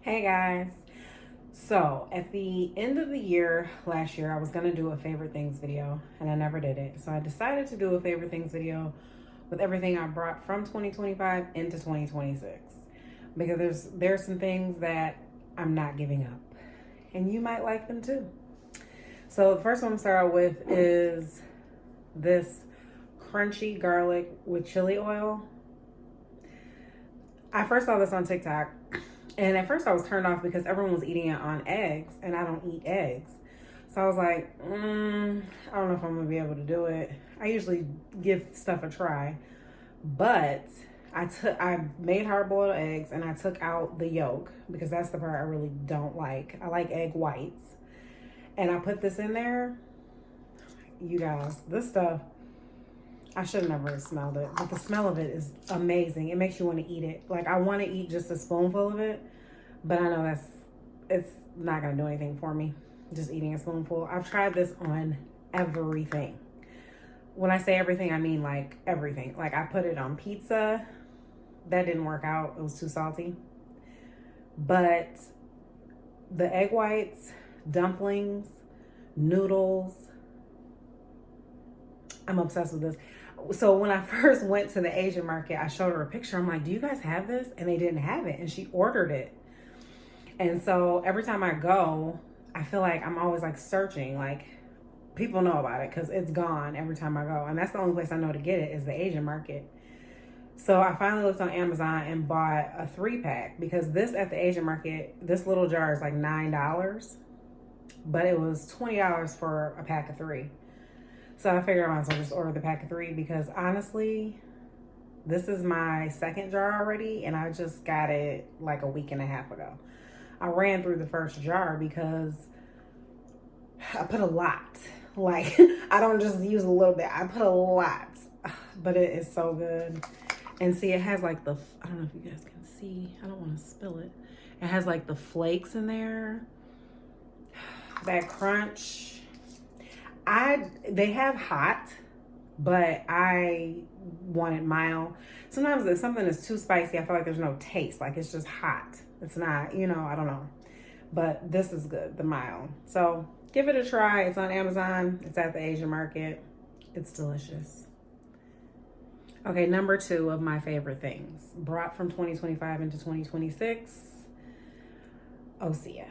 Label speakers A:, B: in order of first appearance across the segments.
A: Hey guys. So at the end of the year last year, I was going to do a favorite things video and I never did it. So I decided to do a favorite things video with everything I brought from 2025 into 2026 because there's some things that I'm not giving up and you might like them too. So the first one I'm start out with is this crunchy garlic with chili oil. I first saw this on TikTok. And at first I was turned off because everyone was eating it on eggs, and I don't eat eggs. So I was like, I don't know if I'm gonna be able to do it. I usually give stuff a try, but I made hard boiled eggs and I took out the yolk because that's the part I really don't like. I like egg whites, and I put this in there. You guys, this stuff I should have never smelled it, but the smell of it is amazing. It makes you want to eat it. Like I want to eat just a spoonful of it, but I know it's not gonna do anything for me. Just eating a spoonful. I've tried this on everything. When I say everything, I mean like everything. Like I put it on pizza. That didn't work out. It was too salty. But the egg whites, dumplings, noodles, I'm obsessed with this. So when I first went to the Asian market, I showed her a picture. I'm like, do you guys have this? And they didn't have it. And she ordered it. And so every time I go, I feel like I'm always like searching, like people know about it because it's gone every time I go. And that's the only place I know to get it is the Asian market. So I finally looked on Amazon and bought a 3-pack because this at the Asian market, this little jar is like $9, but it was $20 for a pack of 3. So I figured I might as well just order the pack of 3 because honestly, this is my second jar already and I just got it like a week and a half ago. I ran through the first jar because I put a lot. Like, I don't just use a little bit. I put a lot. But it is so good. And see, it has like I don't know if you guys can see. I don't want to spill it. It has like the flakes in there. That crunch. They have hot, but I want it mild. Sometimes if something is too spicy, I feel like there's no taste. Like it's just hot. It's not, I don't know. But this is good, the mild. So give it a try. It's on Amazon. It's at the Asian market. It's delicious. Okay, number 2 of my favorite things. Brought from 2025 into 2026. Osea.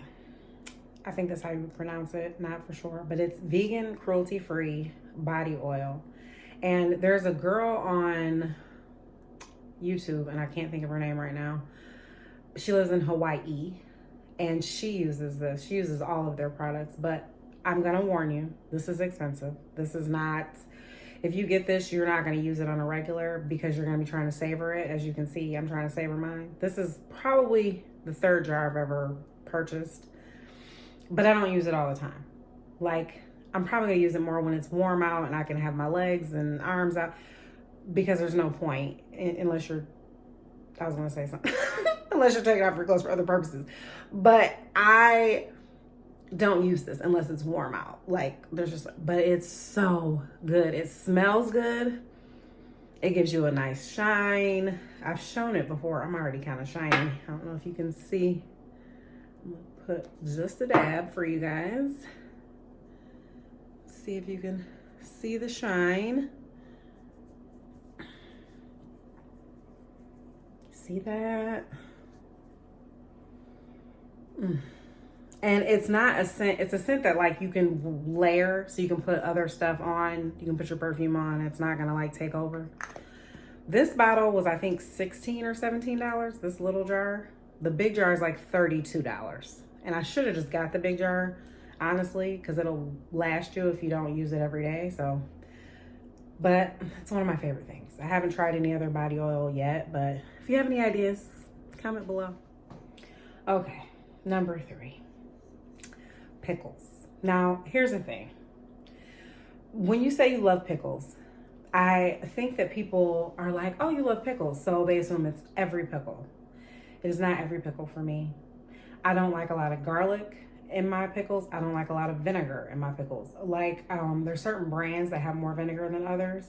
A: I think that's how you pronounce it, not for sure. But it's vegan, cruelty-free body oil. And there's a girl on YouTube, and I can't think of her name right now. She lives in Hawaii, and she uses this. She uses all of their products, but I'm going to warn you, this is expensive. This is not, if you get this, you're not going to use it on a regular because you're going to be trying to savor it. As you can see, I'm trying to savor mine. This is probably the 3rd jar I've ever purchased, but I don't use it all the time. Like, I'm probably going to use it more when it's warm out and I can have my legs and arms out because there's no point unless you're, I was going to say something, unless you're taking off your clothes for other purposes. But I don't use this unless it's warm out. Like, but it's so good. It smells good. It gives you a nice shine. I've shown it before. I'm already kind of shiny. I don't know if you can see. I'm going to put just a dab for you guys. See if you can see the shine. See that? And it's not a scent. It's a scent that like you can layer, so you can put other stuff on. You can put your perfume on. It's not gonna like take over. This bottle was I think $16 or $17. This little jar. The big jar is like $32. And I should have just got the big jar, honestly, because it'll last you if you don't use it every day. So, but it's one of my favorite things. I haven't tried any other body oil yet, but if you have any ideas, comment below. Okay, number 3. Pickles. Now, here's the thing. When you say you love pickles, I think that people are like, oh, you love pickles. So they assume it's every pickle. It is not every pickle for me. I don't like a lot of garlic in my pickles. I don't like a lot of vinegar in my pickles. Like, there's certain brands that have more vinegar than others.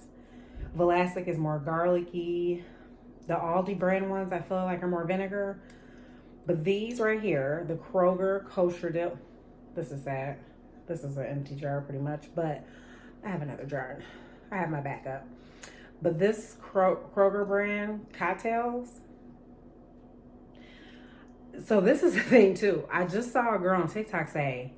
A: Vlasic is more garlicky. The Aldi brand ones I feel like are more vinegar. But these right here, the Kroger kosher dip, this is sad. This is an empty jar pretty much, but I have another jar. I have my backup. But this Kroger brand cocktails. So this is the thing too. I just saw a girl on TikTok say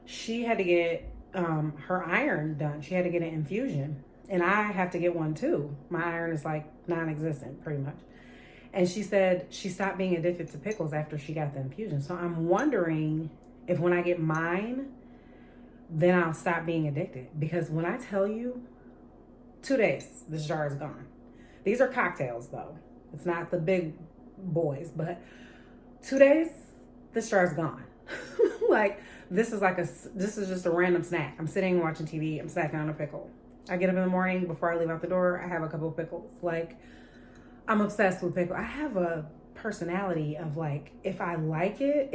A: she had to get her iron done. She had to get an infusion. And I have to get one too. My iron is like non-existent pretty much. And she said she stopped being addicted to pickles after she got the infusion. So I'm wondering if when I get mine, then I'll stop being addicted. Because when I tell you, 2 days, this jar is gone. These are cocktails though. It's not the big boys, but 2 days, this jar is gone. Like this is just a random snack. I'm sitting watching TV, I'm snacking on a pickle. I get up in the morning before I leave out the door, I have a couple of pickles. Like I'm obsessed with pickles. I have a personality of like, if I like it,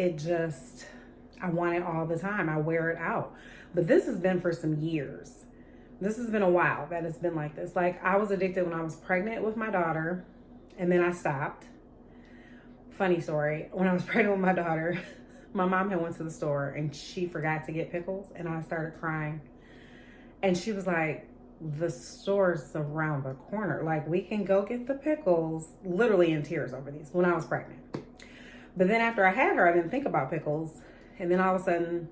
A: I want it all the time. I wear it out. But this has been for some years. This has been a while that it's been like this. Like I was addicted when I was pregnant with my daughter, and then I stopped. Funny story. When I was pregnant with my daughter, my mom had went to the store and she forgot to get pickles, and I started crying. And she was like, the store's around the corner. Like we can go get the pickles, literally in tears over these when I was pregnant. But then after I had her, I didn't think about pickles. And then all of a sudden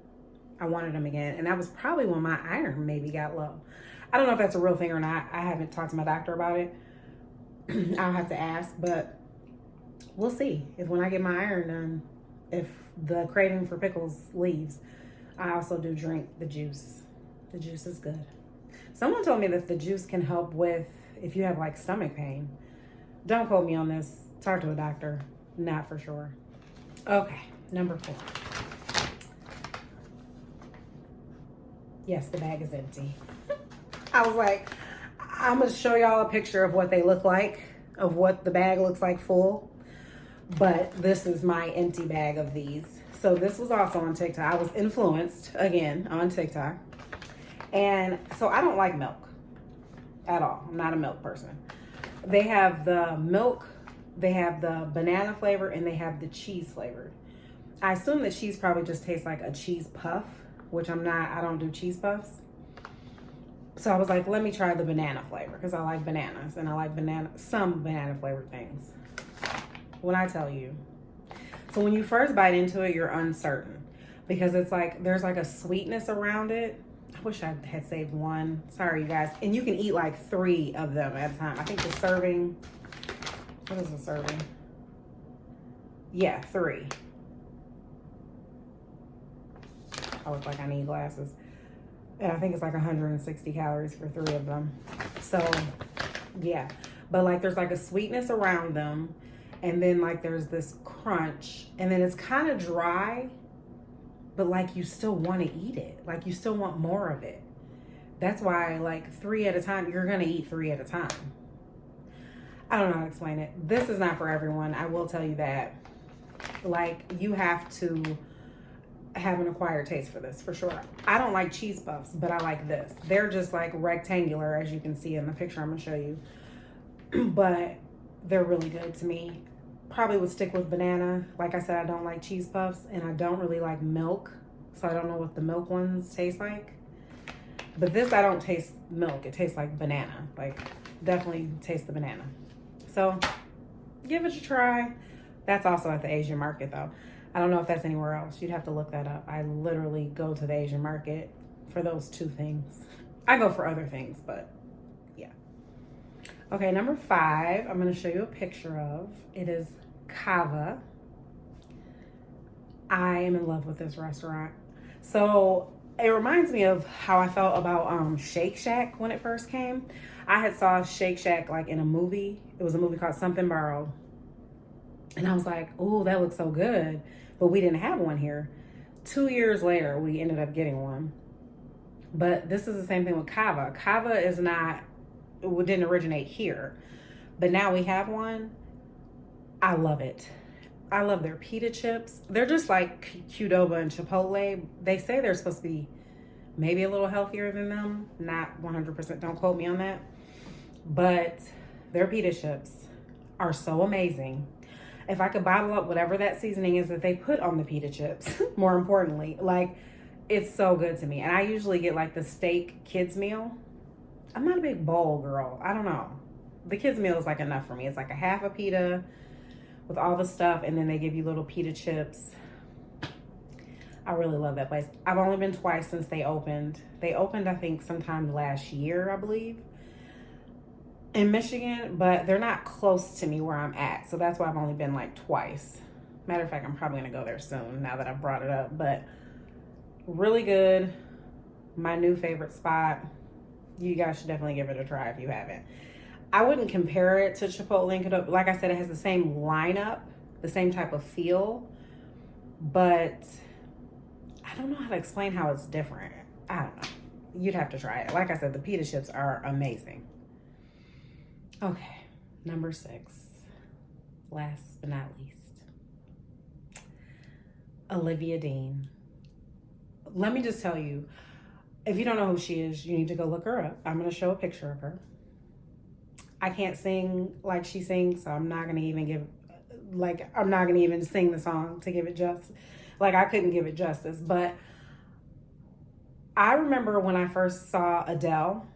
A: I wanted them again. And that was probably when my iron maybe got low. I don't know if that's a real thing or not. I haven't talked to my doctor about it. I'll have to ask, but we'll see if when I get my iron done, if the craving for pickles leaves. I also do drink the juice. The juice is good. Someone told me that the juice can help with if you have like stomach pain. Don't quote me on this. Talk to a doctor. Not for sure. Okay, number 4. Yes, the bag is empty. I was like, I'm going to show y'all a picture of what they look like, of what the bag looks like full. But this is my empty bag of these. So this was also on TikTok. I was influenced, again, on TikTok. And so I don't like milk at all. I'm not a milk person. They have the milk, they have the banana flavor, and they have the cheese flavor. I assume that cheese probably just tastes like a cheese puff, which I don't do cheese puffs. So I was like, let me try the banana flavor because I like bananas and I like some banana flavored things. When I tell you. So when you first bite into it, you're uncertain because it's like, there's like a sweetness around it. I wish I had saved one. Sorry, you guys. And you can eat like 3 of them at a time. I think the serving, what is the serving? Yeah, 3. I look like I need glasses. And I think it's like 160 calories for 3 of them. So, yeah. But like there's like a sweetness around them. And then like there's this crunch. And then it's kind of dry. But like you still want to eat it. Like you still want more of it. That's why like 3 at a time, you're going to eat 3 at a time. I don't know how to explain it. This is not for everyone. I will tell you that. Like you have to have an acquired taste for this for sure. I don't like cheese puffs, but I like this. They're just like rectangular, as you can see in the picture I'm gonna show you. But they're really good to me. Probably would stick with banana. Like I said, I don't like cheese puffs and I don't really like milk. So I don't know what the milk ones taste like. But this, I don't taste milk. It tastes like banana. Like definitely taste the banana. So give it a try. That's also at the Asian market though. I don't know if that's anywhere else. You'd have to look that up. I literally go to the Asian market for those 2 things. I go for other things, but yeah. Okay, number 5, I'm going to show you a picture of. It is Cava. I am in love with this restaurant. So it reminds me of how I felt about Shake Shack when it first came. I had saw Shake Shack like in a movie. It was a movie called Something Borrowed. And I was like, oh, that looks so good. But we didn't have one here. 2 years later, we ended up getting one. But this is the same thing with Cava. Cava is not, it didn't originate here. But now we have one. I love it. I love their pita chips. They're just like Qdoba and Chipotle. They say they're supposed to be maybe a little healthier than them. Not 100%. Don't quote me on that. But their pita chips are so amazing. if I could bottle up whatever that seasoning is that they put on the pita chips, more importantly, like, it's so good to me. And I usually get like the steak kids meal. I'm not a big bowl girl. I don't know. The kids meal is like enough for me. It's like a half a pita with all the stuff, and then they give you little pita chips. I really love that place. I've only been twice since they opened. They opened, I think, sometime last year, I believe, in Michigan, but they're not close to me where I'm at. So that's why I've only been like twice. Matter of fact, I'm probably going to go there soon now that I've brought it up. But really good. My new favorite spot. You guys should definitely give it a try if you haven't. I wouldn't compare it to Chipotle and Qdoba. Like I said, it has the same lineup, the same type of feel, but I don't know how to explain how it's different. I don't know. You'd have to try it. Like I said, the pita chips are amazing. Okay, number 6. Last but not least. Olivia Dean. Let me just tell you, if you don't know who she is, you need to go look her up. I'm going to show a picture of her. I can't sing like she sings, so I'm not going to even sing the song to give it justice. Like, I couldn't give it justice. But I remember when I first saw Adele,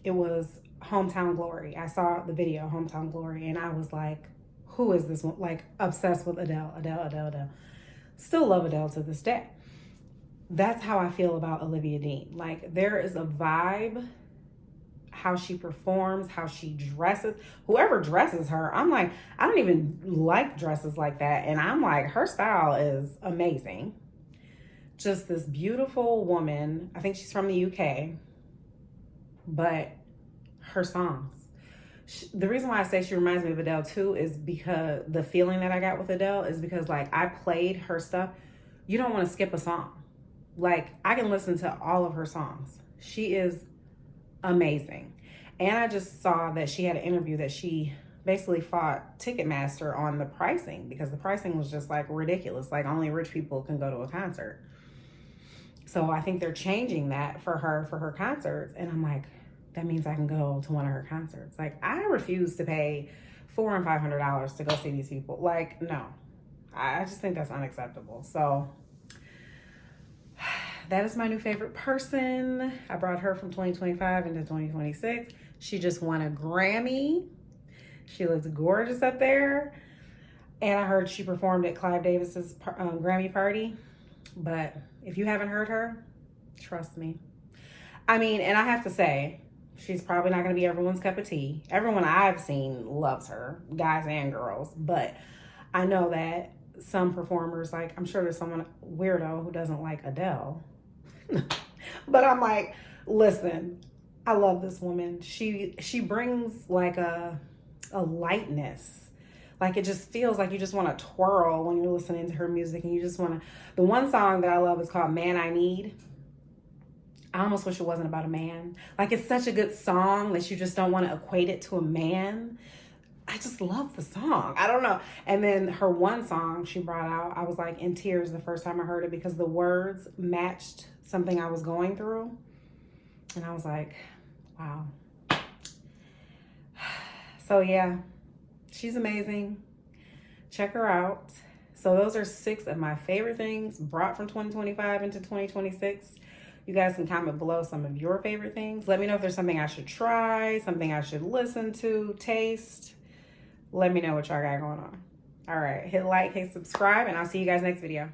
A: it was Hometown Glory. I saw the video, Hometown Glory, and I was like, who is this one? Like, obsessed with Adele, Adele. Still love Adele to this day. That's how I feel about Olivia Dean. Like, there is a vibe, how she performs, how she dresses. Whoever dresses her, I'm like, I don't even like dresses like that. And I'm like, her style is amazing. Just this beautiful woman. I think she's from the UK. But her songs. The reason why I say she reminds me of Adele too is because the feeling that I got with Adele is because, like, I played her stuff. You don't want to skip a song. Like, I can listen to all of her songs. She is amazing. And I just saw that she had an interview that she basically fought Ticketmaster on the pricing, because the pricing was just like ridiculous. Like, only rich people can go to a concert. So I think they're changing that for her concerts. And I'm like, that means I can go to one of her concerts. Like, I refuse to pay $400 and $500 to go see these people. Like, no, I just think that's unacceptable. So that is my new favorite person. I brought her from 2025 into 2026. She just won a Grammy. She looks gorgeous up there. And I heard she performed at Clive Davis's Grammy party. But if you haven't heard her, trust me. I mean, and I have to say, she's probably not going to be everyone's cup of tea. Everyone I've seen loves her, guys and girls. But I know that some performers, like, I'm sure there's someone weirdo who doesn't like Adele. But I'm like, listen, I love this woman. She brings like a lightness. Like, it just feels like you just want to twirl when you're listening to her music, and you just want to. The one song that I love is called Man I Need. I almost wish it wasn't about a man. Like, it's such a good song that you just don't want to equate it to a man. I just love the song. I don't know. And then her one song she brought out, I was like in tears the first time I heard it, because the words matched something I was going through. And I was like, wow. So yeah, she's amazing. Check her out. So those are 6 of my favorite things brought from 2025 into 2026. You guys can comment below some of your favorite things. Let me know if there's something I should try, something I should listen to, taste. Let me know what y'all got going on. All right, hit like, hit subscribe, and I'll see you guys next video.